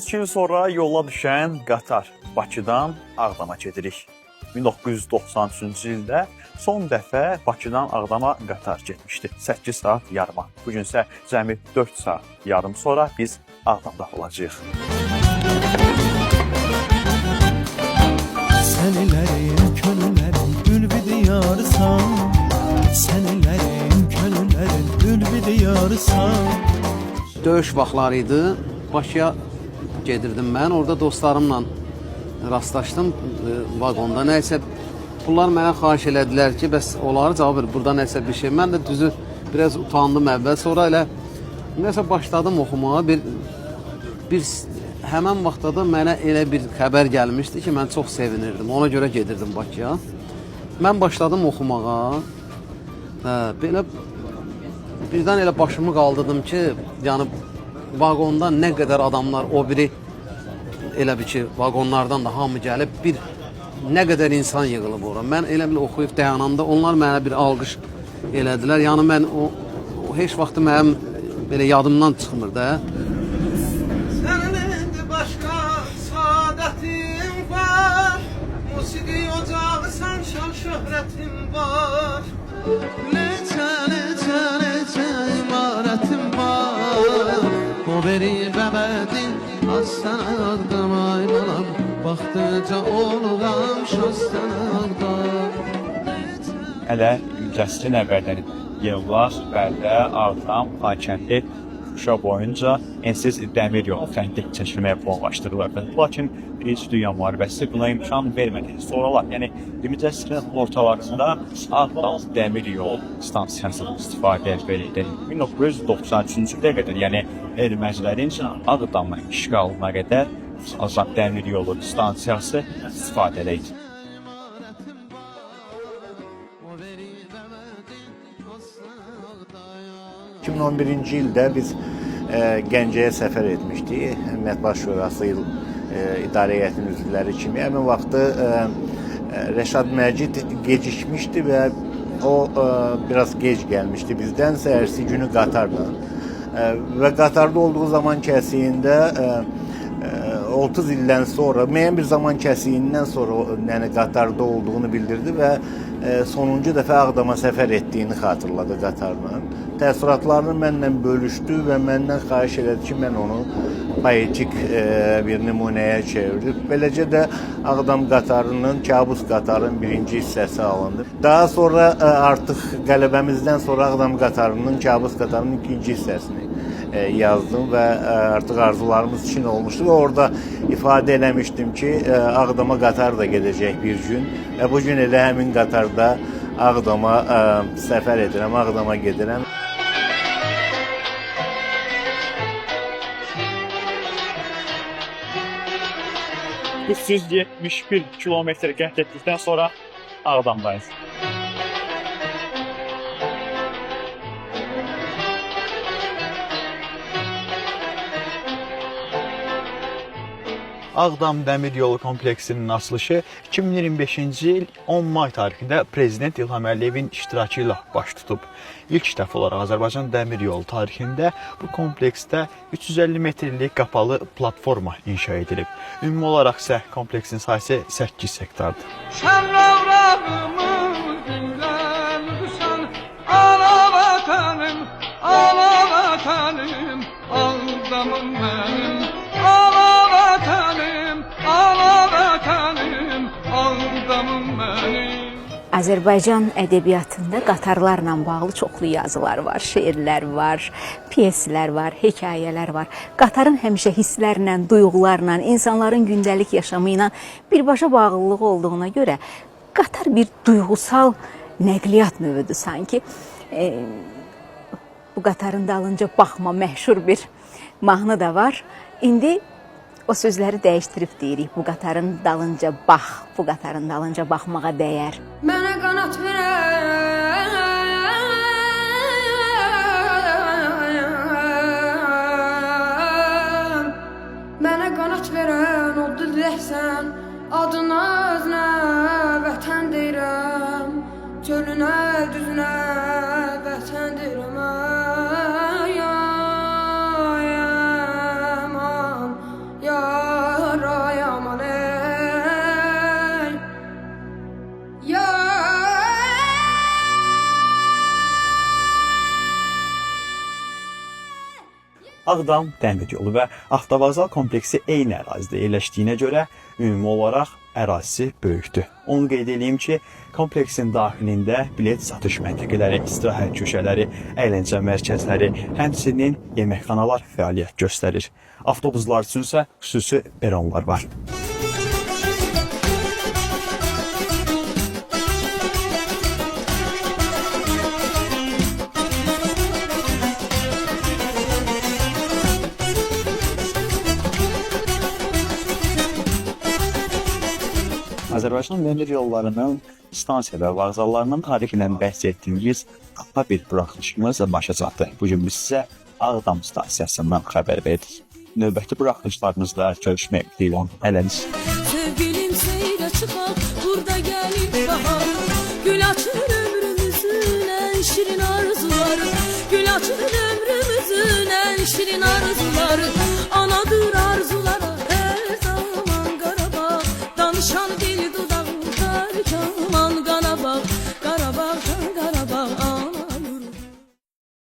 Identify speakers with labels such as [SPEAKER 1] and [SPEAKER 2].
[SPEAKER 1] 2 il sonra yola düşən qatar Bakıdan Ağdama gedirik. 1993-cü ildə son dəfə Bakıdan Ağdama qatar getmişdi. 8 saat yarıma. Bugün isə cəmi 4 saat yarım sonra biz Ağdamda olacağıq.
[SPEAKER 2] Sənələrin könüllərin ülvi diyarısan, Sənələrin könüllərin ülvi diyarısan.
[SPEAKER 3] Döyüş vaxtları idi. Bakıya gedirdim mən. Orada dostlarımla rastlaşdım vaqonda. Nəysə bunlar mənə xahiş elədilər ki, bəs onları cavab ver, burada nəsə bir şey. Mən də düzü biraz utandım əvvəl. Sonra elə nəsə başladım oxumağa. Bir həmən vaxtda da mənə elə bir xəbər gəlmişdi ki, mən çox sevinirdim. Ona görə gedirdim Bakıya. Mən başladım oxumağa. Belə birdən elə başımı qaldırdım ki, yəni vaqonda nə qədər adamlar, o biri elə bir ki, vaqonlardan da hamı gəlib, bir nə qədər insan yığılıb ora. Mən elə bir oxuyub dayananda onlar mənə bir alqış elədilər. Yəni mən o heç vaxt mənim belə yadımdan çıxmır da.
[SPEAKER 4] Sənin indi başqa saadətin var, musiqi ocağısan, şan şöhrətin var.
[SPEAKER 2] Necə imarətim var, o beri bəbədin, az sənə Ağdamay balam, baxdıca oluram şaz sənə Ağdam.
[SPEAKER 1] Hələ Cəsrin əvvəlləri yıllar Bərdə, Ağdam, Xankəndi, Şuşa boyunca ensiz dəmir yolu xətti çəkilməyə planlaşdırılırdı. Lakin Birinci Dünya müharibəsi buna imkan vermədi. Sonralar, yəni 20-ci əsrin ortalarında Ağdam dəmir yol stansiyası istifadəyə verildi. 1993-cü ildə qədər, yəni ermənilərin Ağdamın işğalına qədər Azad dəmir yolu stansiyası istifadədə idi.
[SPEAKER 5] 2011-ci ildə biz Gəncəyə səfər etmişdik. Mətbuat Şurası İdarə Heyətinin üzvləri kimi. Həmin vaxtı Rəşad Məcid gecikmişdi və o biraz gec gəlmişdi bizdən. Səhərsi günü qatarla. Və qatarda olduğu zaman kəsiyində 30 ildən sonra, müəyyən bir zaman kəsiyindən sonra yəni qatarda olduğunu bildirdi və sonuncu dəfə Ağdama səfər etdiyini xatırladı qatarla. Təəssüratlarını mənlə bölüşdü və məndən xahiş elədi ki, mən onu poetik bir nümunəyə çevirib. Beləcə də Ağdam qatarının, Kabus qatarının birinci hissəsi alındı. Daha sonra artıq qələbəmizdən sonra Ağdam qatarının, Kabus qatarının ikinci hissəsini yazdım və artıq arzularımız için olmuşdu və orada ifadə eləmişdim ki, Ağdama qatar da gedəcək bir gün və bu gün elə həmin qatarda Ağdama səfər edirəm, Ağdama gedirəm.
[SPEAKER 1] Biz 171 kilometr qət etdikdən sonra Ağdamdayız. Ağdam Dəmir Yolu kompleksinin açılışı 2025-ci il 10 may tarixində Prezident İlham Əliyevin iştirakı ilə baş tutub. İlk dəfə olaraq Azərbaycan Dəmir Yolu tarixində bu kompleksdə 350 metrlik qapalı platforma inşa edilib. Ümumi olaraq isə kompleksin sahəsi 8 hektardır.
[SPEAKER 4] Sən Rabbımı dinləndirsən, ana vətənim, Ağdamım mənim, ana vətənim, Ağdamım mənim.
[SPEAKER 6] Azərbaycan ədəbiyyatında qatarlarla bağlı çoxlu yazılar var, şeirlər var, pyeslər var, hekayələr var. Qatarın həmişə hisslərlə, duyğularla, insanların gündəlik yaşamı ilə birbaşa bağlılığı olduğuna görə qatar bir duyğusal nəqliyyat növüdür sanki. Bu qatarın dalınca baxma məşhur bir mahnı da var. İndi o sözləri dəyişdirib deyirik. Bu qatarın dalınca bax, bu qatarın dalınca baxmağa dəyər.
[SPEAKER 7] Mənə qanat verən, mənə qanat verən o diləksən, adına özünə vətən deyirəm, çölünə, düzünə vətən deyirəm. Ay, ay, aman, ya
[SPEAKER 1] Ağdam dəmir yolu və avtovağzal kompleksi eyni ərazidə yerləşdiyinə görə ümumi olaraq ərazisi böyükdür. Onu qeyd edeyim ki, kompleksin daxilində bilet satış məntəqələri, istirahət köşələri, əyləncə mərkəzləri, həmçinin yeməkxanalar fəaliyyət göstərir. Avtobuslar üçün isə xüsusi peronlar var. Azərbaycan dəmir yollarının stansiya və vağzallarının tarixindən bəhs etdiyimiz qısa bir buraxılışımız başa çatdı. Bugün biz sizə Ağdam stansiyasından xəbər verdik. Növbəti buraxılışlarımızda görüşmək dileğiyle. Hələlik.
[SPEAKER 8] Sevgilim seyre çıkar, burada gelip bahar.